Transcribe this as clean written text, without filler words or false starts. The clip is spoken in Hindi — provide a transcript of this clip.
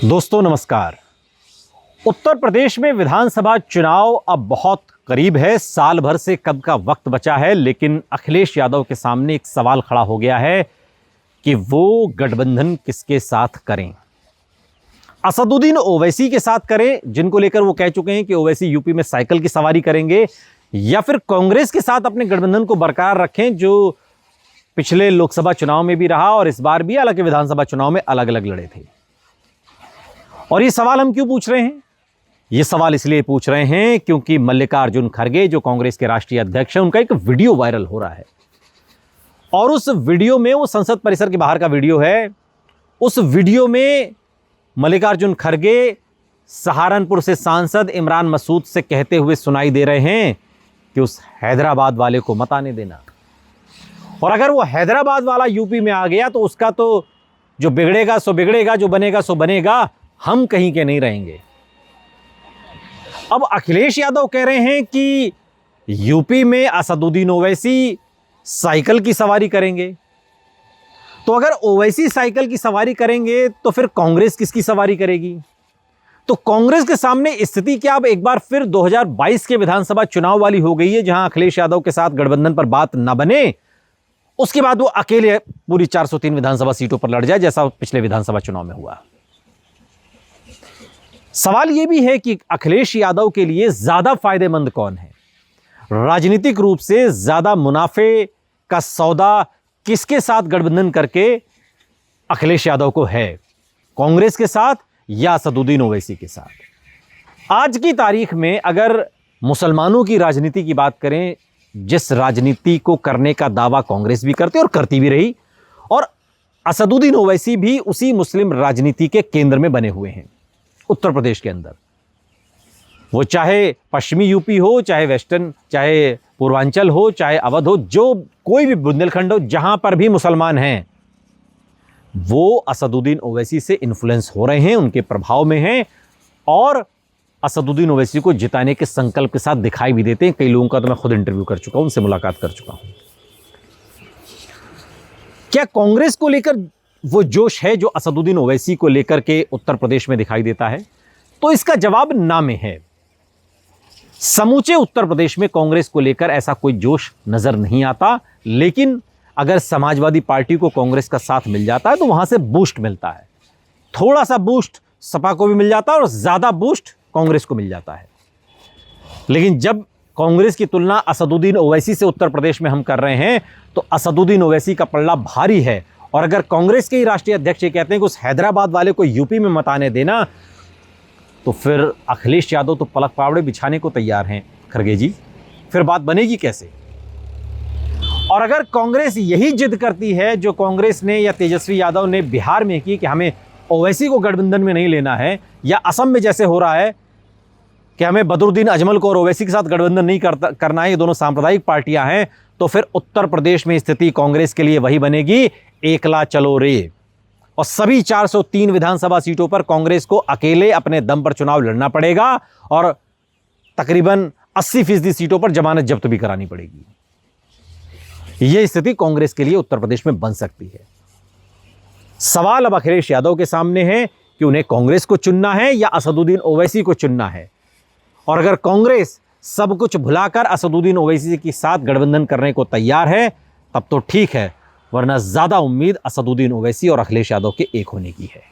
दोस्तों नमस्कार। उत्तर प्रदेश में विधानसभा चुनाव अब बहुत करीब है। साल भर से कब का वक्त बचा है, लेकिन अखिलेश यादव के सामने एक सवाल खड़ा हो गया है कि वो गठबंधन किसके साथ करें। असदुद्दीन ओवैसी के साथ करें, जिनको लेकर वो कह चुके हैं कि ओवैसी यूपी में साइकिल की सवारी करेंगे, या फिर कांग्रेस के साथ अपने गठबंधन को बरकरार रखें, जो पिछले लोकसभा चुनाव में भी रहा और इस बार भी, हालांकि विधानसभा चुनाव में अलग अलग लड़े थे। और ये सवाल हम क्यों पूछ रहे हैं? ये सवाल इसलिए पूछ रहे हैं क्योंकि मल्लिकार्जुन खड़गे, जो कांग्रेस के राष्ट्रीय अध्यक्ष हैं, उनका एक वीडियो वायरल हो रहा है। और उस वीडियो में, वो संसद परिसर के बाहर का वीडियो है, उस वीडियो में मल्लिकार्जुन खड़गे सहारनपुर से सांसद इमरान मसूद से कहते हुए सुनाई दे रहे हैं कि उस हैदराबाद वाले को मत आने देना। और अगर वो हैदराबाद वाला यूपी में आ गया तो उसका तो जो बिगड़ेगा सो बिगड़ेगा, जो बनेगा सो बनेगा, हम कहीं के नहीं रहेंगे। अब अखिलेश यादव कह रहे हैं कि यूपी में असदुद्दीन ओवैसी साइकिल की सवारी करेंगे। तो अगर ओवैसी साइकिल की सवारी करेंगे तो फिर कांग्रेस किसकी सवारी करेगी? तो कांग्रेस के सामने स्थिति क्या अब एक बार फिर 2022 के विधानसभा चुनाव वाली हो गई है, जहां अखिलेश यादव के साथ गठबंधन पर बात न बने, उसके बाद वो अकेले पूरी 403 विधानसभा सीटों पर लड़ जाए, जैसा पिछले विधानसभा चुनाव में हुआ। सवाल यह भी है कि अखिलेश यादव के लिए ज्यादा फायदेमंद कौन है? राजनीतिक रूप से ज्यादा मुनाफे का सौदा किसके साथ गठबंधन करके अखिलेश यादव को है, कांग्रेस के साथ या असदुद्दीन ओवैसी के साथ? आज की तारीख में अगर मुसलमानों की राजनीति की बात करें, जिस राजनीति को करने का दावा कांग्रेस भी करती और करती भी रही, और असदुद्दीन ओवैसी भी उसी मुस्लिम राजनीति के केंद्र में बने हुए हैं उत्तर प्रदेश के अंदर। वो चाहे पश्चिमी यूपी हो, चाहे वेस्टर्न, चाहे पूर्वांचल हो, चाहे अवध हो, जो कोई भी बुंदेलखंड हो, जहां पर भी मुसलमान हैं, वो असदुद्दीन ओवैसी से इन्फ्लुएंस हो रहे हैं, उनके प्रभाव में हैं, और असदुद्दीन ओवैसी को जिताने के संकल्प के साथ दिखाई भी देते हैं। कई लोगों का तो मैं खुद इंटरव्यू कर चुका हूं, उनसे मुलाकात कर चुका हूं। क्या कांग्रेस को लेकर वो जोश है जो असदुद्दीन ओवैसी को लेकर के उत्तर प्रदेश में दिखाई देता है? तो इसका जवाब ना में है। समूचे उत्तर प्रदेश में कांग्रेस को लेकर ऐसा कोई जोश नजर नहीं आता, लेकिन अगर समाजवादी पार्टी को कांग्रेस का साथ मिल जाता है तो वहां से बूस्ट मिलता है। थोड़ा सा बूस्ट सपा को भी मिल जाता है और ज्यादा बूस्ट कांग्रेस को मिल जाता है। लेकिन जब कांग्रेस की तुलना असदुद्दीन ओवैसी से उत्तर प्रदेश में हम कर रहे हैं, तो असदुद्दीन ओवैसी का पल्ला भारी है। और अगर कांग्रेस के ही राष्ट्रीय अध्यक्ष ये कहते हैं कि उस हैदराबाद वाले को यूपी में मत आने देना, तो फिर अखिलेश यादव तो पलक पावड़े बिछाने को तैयार हैं। खड़गे जी, फिर बात बनेगी कैसे? और अगर कांग्रेस यही जिद करती है जो कांग्रेस ने या तेजस्वी यादव ने बिहार में की कि हमें ओवैसी को गठबंधन में नहीं लेना है, या असम में जैसे हो रहा है कि हमें बदरुद्दीन अजमल को और ओवैसी के साथ गठबंधन नहीं करना है, ये दोनों सांप्रदायिक पार्टियां हैं, तो फिर उत्तर प्रदेश में स्थिति कांग्रेस के लिए वही बनेगी, एकला चलो रे। और सभी 403 विधानसभा सीटों पर कांग्रेस को अकेले अपने दम पर चुनाव लड़ना पड़ेगा, और तकरीबन 80% सीटों पर जमानत जब्त भी करानी पड़ेगी। यह स्थिति कांग्रेस के लिए उत्तर प्रदेश में बन सकती है। सवाल अब अखिलेश यादव के सामने है कि उन्हें कांग्रेस को चुनना है या असदुद्दीन ओवैसी को चुनना है। और अगर कांग्रेस सब कुछ भुलाकर असदुद्दीन ओवैसी के साथ गठबंधन करने को तैयार है, तब तो ठीक है, वरना ज्यादा उम्मीद असदुद्दीन ओवैसी और अखिलेश यादव के एक होने की है।